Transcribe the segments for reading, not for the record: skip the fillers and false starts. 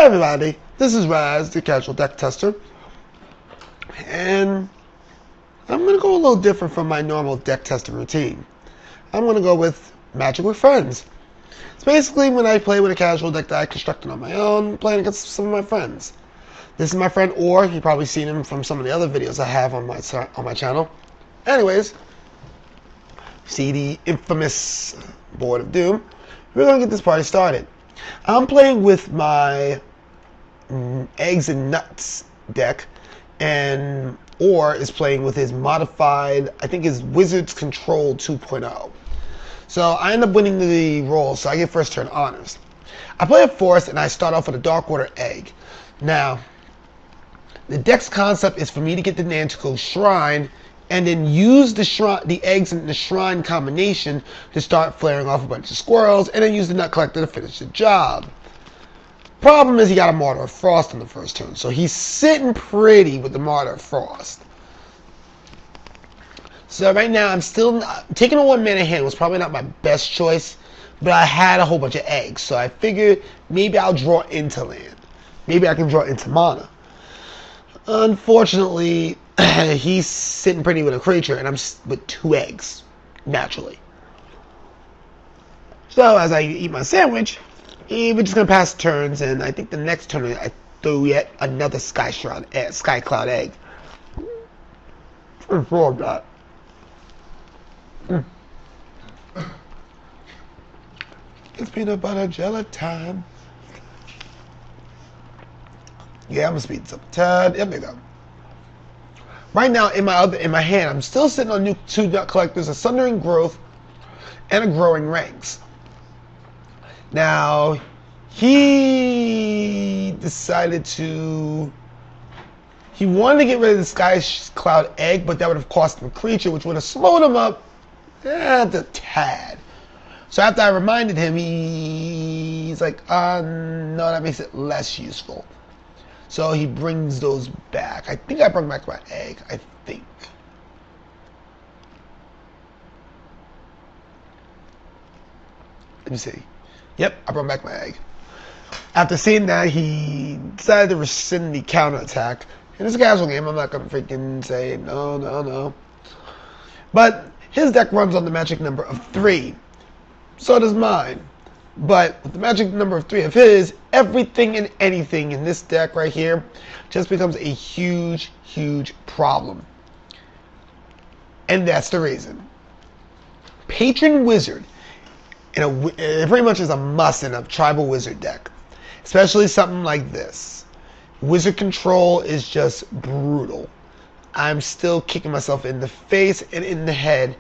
everybody, this is Raz, the casual deck tester, and I'm going to go a little different from my normal deck testing routine. I'm going to go with Magic with Friends. It's basically when I play with a casual deck that I constructed on my own, playing against some of my friends. This is my friend Or, you've probably seen him from some of the other videos I have on my channel. Anyways, see the infamous Board of Doom. We're going to get this party started. I'm playing with my Eggs and Nuts deck, and Or is playing with his modified, I think his Wizard's Control 2.0. So I end up winning the roll, so I get first turn honors. I play a Forest, and I start off with a Dark Water Egg. Now, the deck's concept is for me to get the Nantico Shrine, and then use the eggs in the shrine combination to start flaring off a bunch of squirrels, and then use the Nut Collector to finish the job. Problem is he got a Martyr of Frost on the first turn, so he's sitting pretty with the Martyr of Frost. So right now I'm still taking a 1-mana hand was probably not my best choice, but I had a whole bunch of eggs, so I figured maybe I'll draw into land. Maybe I can draw into mana. Unfortunately, he's sitting pretty with a creature, and I'm with 2 eggs, naturally. So as I eat my sandwich, we're just gonna pass turns, and I think the next turn I throw yet another Sky Cloud Egg. For that. It's peanut butter jelly time. Yeah, I'm gonna speed this up a tad. Yep, there we go. Right now, in my hand, I'm still sitting on 2 Nut Collectors, a Sundering Growth, and a Growing Ranks. Now, he decided to... He wanted to get rid of the Sky Cloud Egg, but that would have cost him a creature, which would have slowed him up a tad. So after I reminded him, he's like, no, that makes it less useful. So he brings those back. I think I brought back my egg. I think. Let me see. Yep, I brought back my egg. After seeing that, he decided to rescind the counterattack. And it's a casual game. I'm not going to freaking say no. But his deck runs on the magic number of 3. So does mine. But with the magic number of 3 of his, everything and anything in this deck right here just becomes a huge, huge problem. And that's the reason. Patron Wizard, it pretty much is a must in a tribal wizard deck. Especially something like this. Wizard Control is just brutal. I'm still kicking myself in the face and in the head,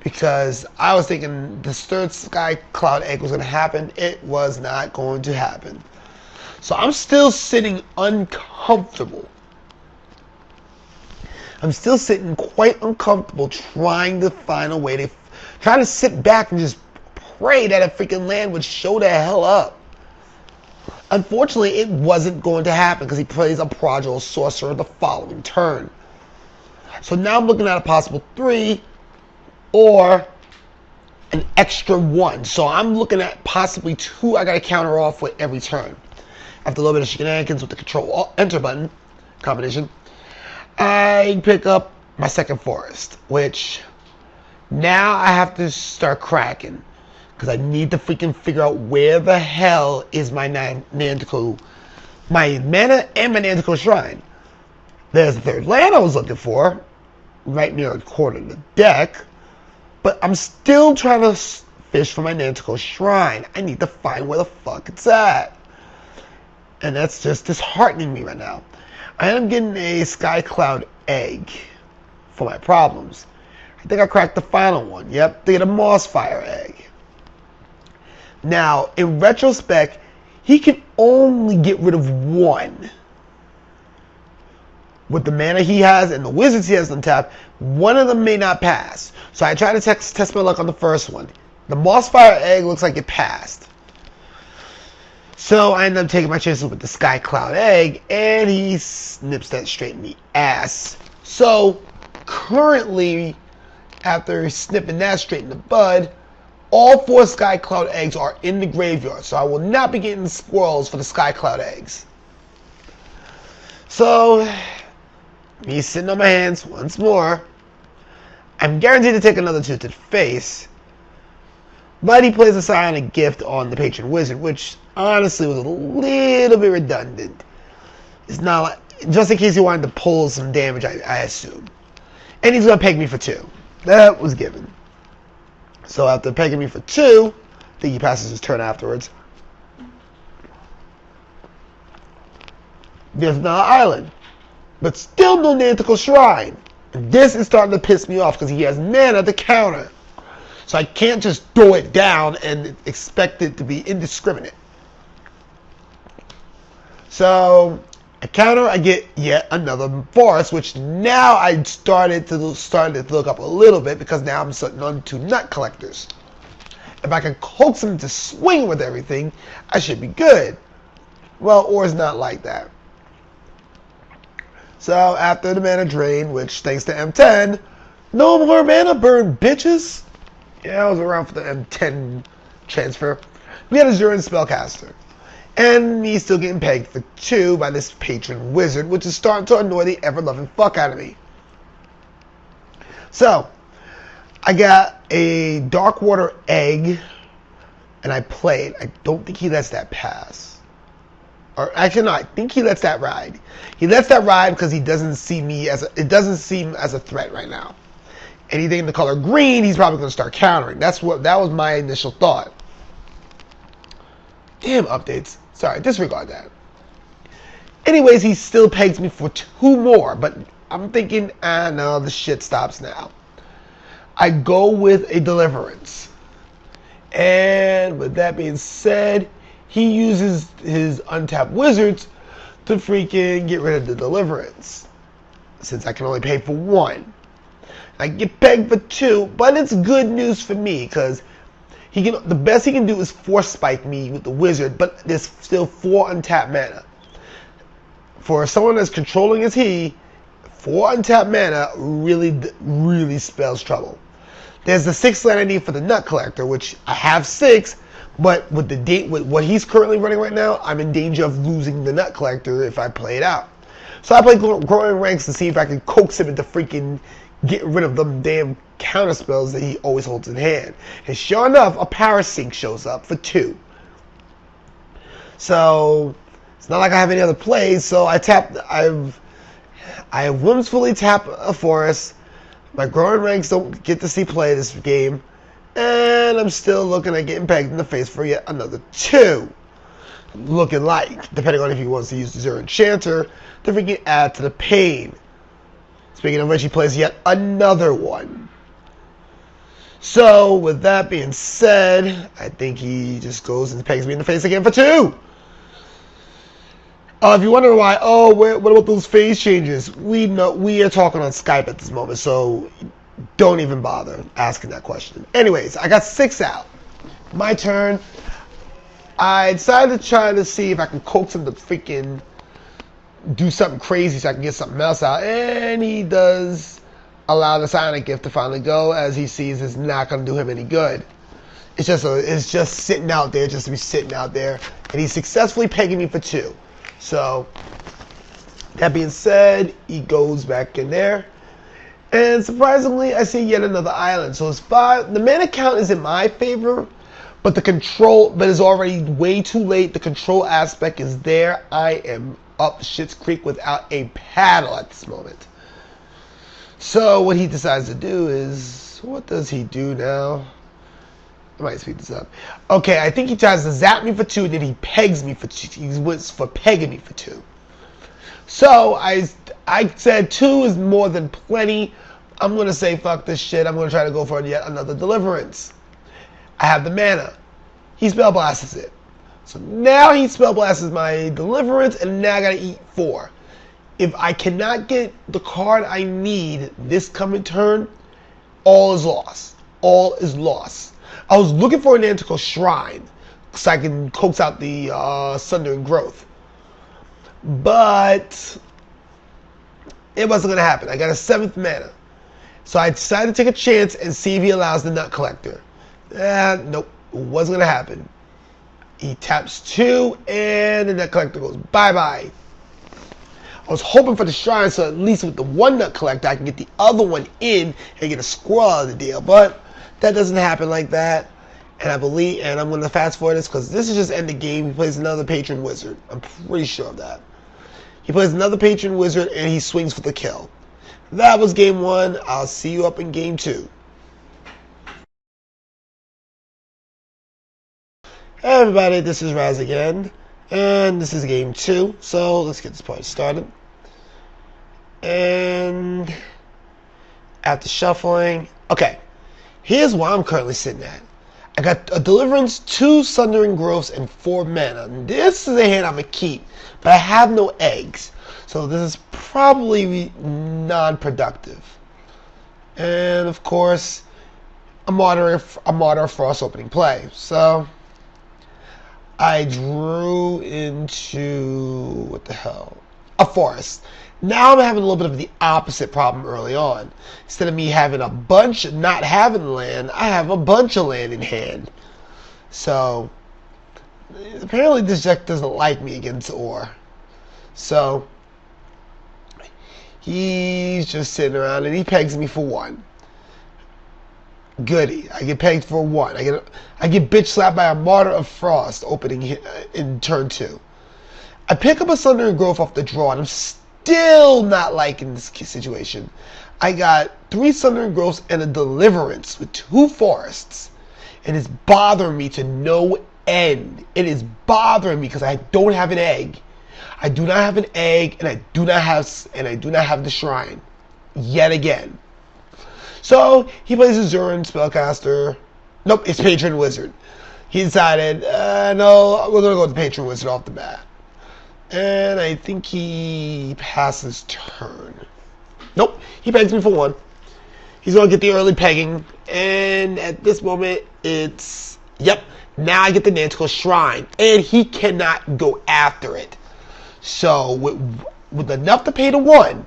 because I was thinking the third Sky Cloud Egg was going to happen. It was not going to happen. So I'm still sitting uncomfortable. I'm still sitting quite uncomfortable trying to find a way to... Trying to sit back and just pray that a freaking land would show the hell up. Unfortunately, it wasn't going to happen because he plays a Prodigal Sorcerer the following turn. So now I'm looking at a possible 3... or an extra 1. So I'm looking at possibly 2 I got to counter off with every turn. After a little bit of shenanigans with the Control-Enter button combination, I pick up my second Forest, which now I have to start cracking, because I need to freaking figure out where the hell is my Nantico, my mana and my Nantico Shrine. There's the third land I was looking for, right near the corner of the deck. But I'm still trying to fish for my Nantico Shrine. I need to find where the fuck it's at. And that's just disheartening me right now. I am getting a Sky Cloud Egg for my problems. I think I cracked the final one. Yep, they get a Mossfire Egg. Now, in retrospect, he can only get rid of 1. With the mana he has and the wizards he has on tap, one of them may not pass. So I tried to test my luck on the first one. The Mossfire Egg looks like it passed. So I ended up taking my chances with the Sky Cloud Egg, and he snips that straight in the ass. So currently, after snipping that straight in the bud, all 4 Sky Cloud Eggs are in the graveyard. So I will not be getting squirrels for the Sky Cloud Eggs. So, me sitting on my hands once more. I'm guaranteed to take another 2 to the face. But he plays a Psionic Gift on the Patron Wizard, which honestly was a little bit redundant. It's not like, just in case he wanted to pull some damage, I assume. And he's going to peg me for 2. That was given. So after pegging me for 2, I think he passes his turn afterwards. There's another island, but still no Nantical Shrine. And this is starting to piss me off because he has mana to counter. So I can't just throw it down and expect it to be indiscriminate. So I counter, I get yet another forest, which now I started to look up a little bit because now I'm sitting on 2 nut collectors. If I can coax him to swing with everything, I should be good. Well, Or's not like that. So after the mana drain, which thanks to M10, no more mana burn, bitches. Yeah, I was around for the M10 transfer. We had a Zuran Spellcaster. And me still getting pegged for 2 by this Patron Wizard, which is starting to annoy the ever-loving fuck out of me. So, I got a Darkwater Egg, and I played. I don't think he lets that pass. Or actually, no, I think he lets that ride. He lets that ride because he doesn't see me as it doesn't seem as a threat right now. Anything in the color green, he's probably going to start countering. That was my initial thought. Damn updates. Sorry, disregard that. Anyways, he still pegs me for 2 more, but I'm thinking, no, the shit stops now. I go with a Deliverance. And with that being said, he uses his untapped wizards to freaking get rid of the Deliverance. Since I can only pay for 1. I get pegged for 2, but it's good news for me because the best he can do is force spike me with the wizard, but there's still 4 untapped mana. For someone as controlling as he, 4 untapped mana really spells trouble. There's the 6th land I need for the Nut Collector, which I have 6, but with what he's currently running right now, I'm in danger of losing the Nut Collector if I play it out. So I play Growing Ranks to see if I can coax him into freaking get rid of them damn counter spells that he always holds in hand. And sure enough, a Parasync shows up for 2. So it's not like I have any other plays. So I whimsically tap a forest. My Growing Ranks don't get to see play this game, and I'm still looking at getting pegged in the face for yet another 2. Looking like, depending on if he wants to use the Zero Enchanter to freaking add to the pain. Speaking of which, he plays yet another 1. So, with that being said, I think he just goes and pegs me in the face again for 2. If you wonder why, what about those phase changes? We are talking on Skype at this moment, so don't even bother asking that question. Anyways, I got 6 out. My turn. I decided to try to see if I can coax him to freaking do something crazy so I can get something else out, and he does allow the Psionic Gift to finally go, as he sees it's not going to do him any good. It's just sitting out there, just to be sitting out there, and he's successfully pegging me for 2. So that being said, he goes back in there, and surprisingly, I see yet another island. So it's 5. The mana count is in my favor, but it's already way too late. The control aspect is there. I am up Schitt's Creek without a paddle at this moment. So what he decides to do is, what does he do now? I might speed this up. Okay, I think he tries to zap me for 2, and then he pegs me for 2. He went for pegging me for 2. So I said 2 is more than plenty. I'm going to say fuck this shit. I'm going to try to go for yet another Deliverance. I have the mana. He Spellblasts it. So now he Spellblasts my Deliverance, and now I got to eat 4. If I cannot get the card I need this coming turn, all is lost. All is lost. I was looking for an Nantical Shrine so I can coax out the Sundering Growth. But it wasn't going to happen. I got a 7th mana. So I decided to take a chance and see if he allows the Nut Collector. Nope. It wasn't going to happen. He taps 2, and the Nut Collector goes bye-bye. I was hoping for the shrine, so at least with the one nut collector, I can get the other one in and get a squirrel out of the deal. But that doesn't happen like that. And I believe, and I'm going to fast forward this because this is just end the game. He plays another patron wizard. I'm pretty sure of that. He plays another patron wizard and he swings for the kill. That was game 1. I'll see you up in game 2. Hey everybody, this is Raz again. And this is game 2. So let's get this party started. And after shuffling, okay, here's where I'm currently sitting at. I got a Deliverance, 2 Sundering Growths, and 4 mana. This is a hand I'm going to keep, but I have no eggs. So this is probably non-productive. And of course, a Martyr Frost opening play. So I drew into, what the hell, a forest. Now I'm having a little bit of the opposite problem early on. Instead of me having a bunch, not having land, I have a bunch of land in hand. So apparently this deck doesn't like me against Or. So he's just sitting around and he pegs me for 1. Goody. I get pegged for 1. I get bitch slapped by a Martyr of Frost opening in turn 2. I pick up a Sundering Growth off the draw and I'm still not liking this situation. I got 3 Sundering Growths and a Deliverance with 2 forests. And it's bothering me to no end. It is bothering me because I don't have an egg. I do not have an egg and I do not have the shrine. Yet again. So he plays a Zurin spellcaster. Nope, it's Patron Wizard. He decided, no, we're gonna go with the Patron Wizard off the bat. And I think he passes turn. Nope, he pegs me for 1. He's going to get the early pegging. And at this moment, it's, yep, now I get the Nantical Shrine. And he cannot go after it. So with enough to pay the 1,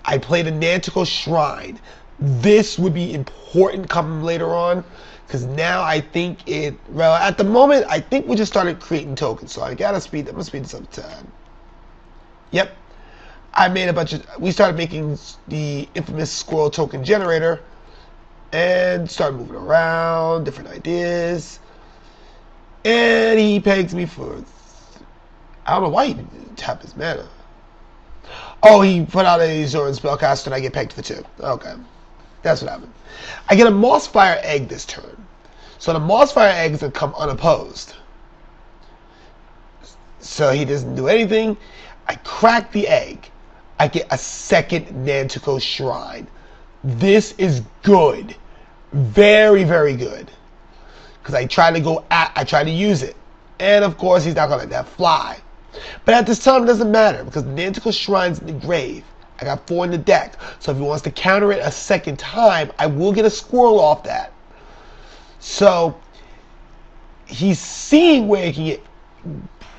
I play the Nantical Shrine. This would be important coming later on. Because now I think well, at the moment, I think we just started creating tokens. So I'm going to speed this up to 10. Yep. I made we started making the infamous squirrel token generator. And started moving around, different ideas. And he pegs me for, I don't know why he didn't tap his mana. Oh, he put out a Zoran spellcaster and I get pegged for 2. Okay. That's what happened. I get a Mossfire Egg this turn. So the Mossfire Egg is going to come unopposed. So he doesn't do anything. I crack the egg. I get a second Nantico Shrine. This is good. Very, very good. Because I try to use it. And of course, he's not going to let that fly. But at this time, it doesn't matter. Because the Nantico Shrine's in the grave. I got 4 in the deck. So if he wants to counter it a second time, I will get a squirrel off that. So he's seeing where it can get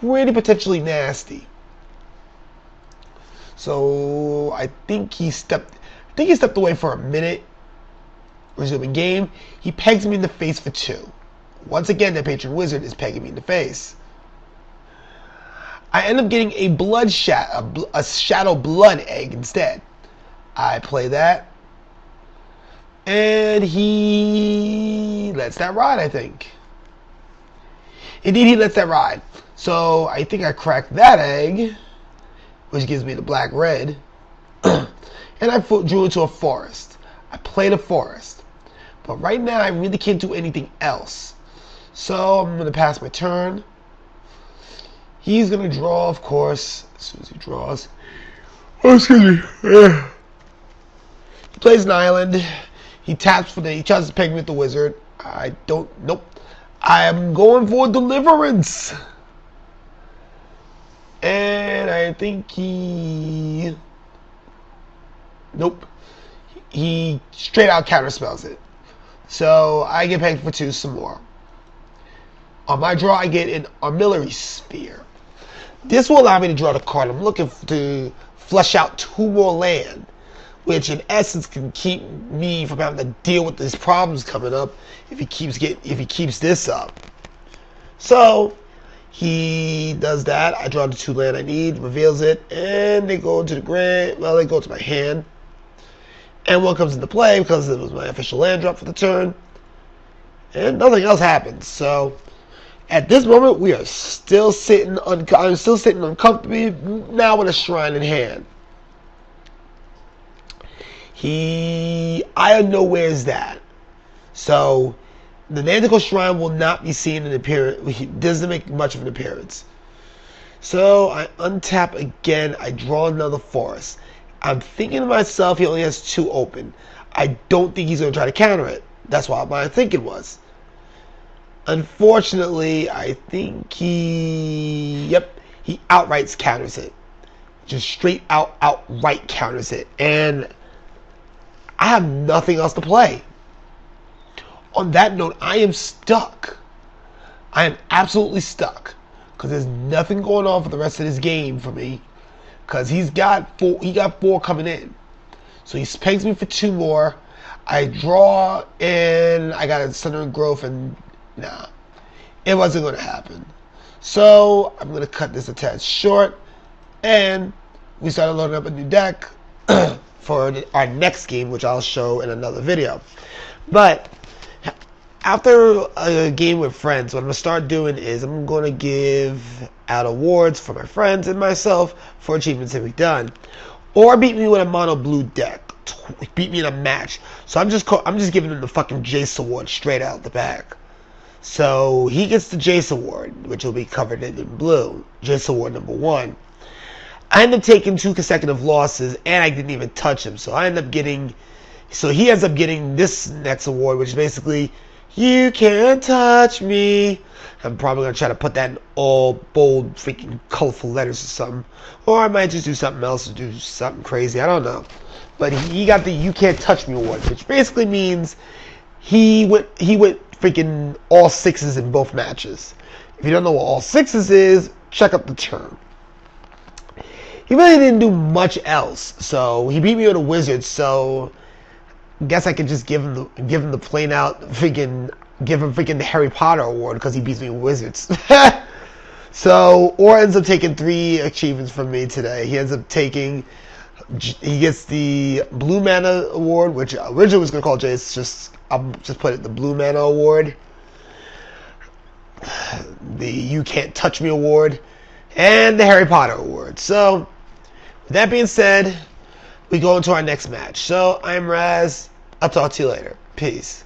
pretty potentially nasty. So I think he stepped away for a minute. Resuming game. He pegs me in the face for 2. Once again, the Patron Wizard is pegging me in the face. I end up getting a Shadow Blood Egg instead. I play that. And he lets that ride, I think. Indeed, he lets that ride. So I think I cracked that egg, which gives me the black-red. And I drew into a forest. I played a forest. But right now, I really can't do anything else. So I'm going to pass my turn. He's going to draw, of course, as soon as he draws. Oh, excuse me. He plays an island. He taps he tries to peg me with the wizard. Nope. I am going for Deliverance. And I think nope. He straight out counterspells it. So I get pegged for 2 some more. On my draw, I get an Armillary Sphere. This will allow me to draw the card. I'm looking to flush out 2 more land, which in essence can keep me from having to deal with these problems coming up if he keeps this up. So He does that. I draw the 2 land I need, reveals it, and they go into the grave. Well, they go to my hand. And one comes into play because it was my official land drop for the turn. And nothing else happens. So, at this moment, we are still sitting. I'm still sitting uncomfortably now with a shrine in hand. I know where's that. So, the Nantical Shrine will not be seen in appearance. He doesn't make much of an appearance. So, I untap again. I draw another forest. I'm thinking to myself, he only has 2 open. I don't think he's going to try to counter it. That's what my thinking was. Unfortunately, I think he outright counters it. Just straight outright counters it. And I have nothing else to play. On that note, I am stuck. I am absolutely stuck. Because there's nothing going on for the rest of this game for me. Because he got 4 coming in. So he pegs me for 2 more. I draw, and I got a Sundering Growth, and nah. It wasn't going to happen. So I'm going to cut this a tad short. And we started loading up a new deck for our next game, which I'll show in another video. But after a game with friends, what I'm going to start doing is I'm going to give out awards for my friends and myself for achievements that we've done. Or beat me with a mono blue deck. Beat me in a match. So I'm just giving him the fucking Jace Award straight out the back. So he gets the Jace Award, which will be covered in blue. Jace Award number 1. I end up taking 2 consecutive losses, and I didn't even touch him. So he ends up getting this next award, which is basically, you can't touch me. I'm probably going to try to put that in all bold, freaking colorful letters or something. Or I might just do something else or do something crazy. I don't know. But he got the You Can't Touch Me award, which basically means he went freaking all 6s in both matches. If you don't know what all 6s is, check out the term. He really didn't do much else. So he beat me with a wizard, so I guess I could just give him the plain out freaking the Harry Potter award because he beats me with wizards. So Or ends up taking 3 achievements from me today. He gets the Blue Mana award, which I originally was gonna call Jace. I'll just put it the Blue Mana award, the You Can't Touch Me award, and the Harry Potter award. So with that being said, we go into our next match. So I'm Raz. I'll talk to you later. Peace.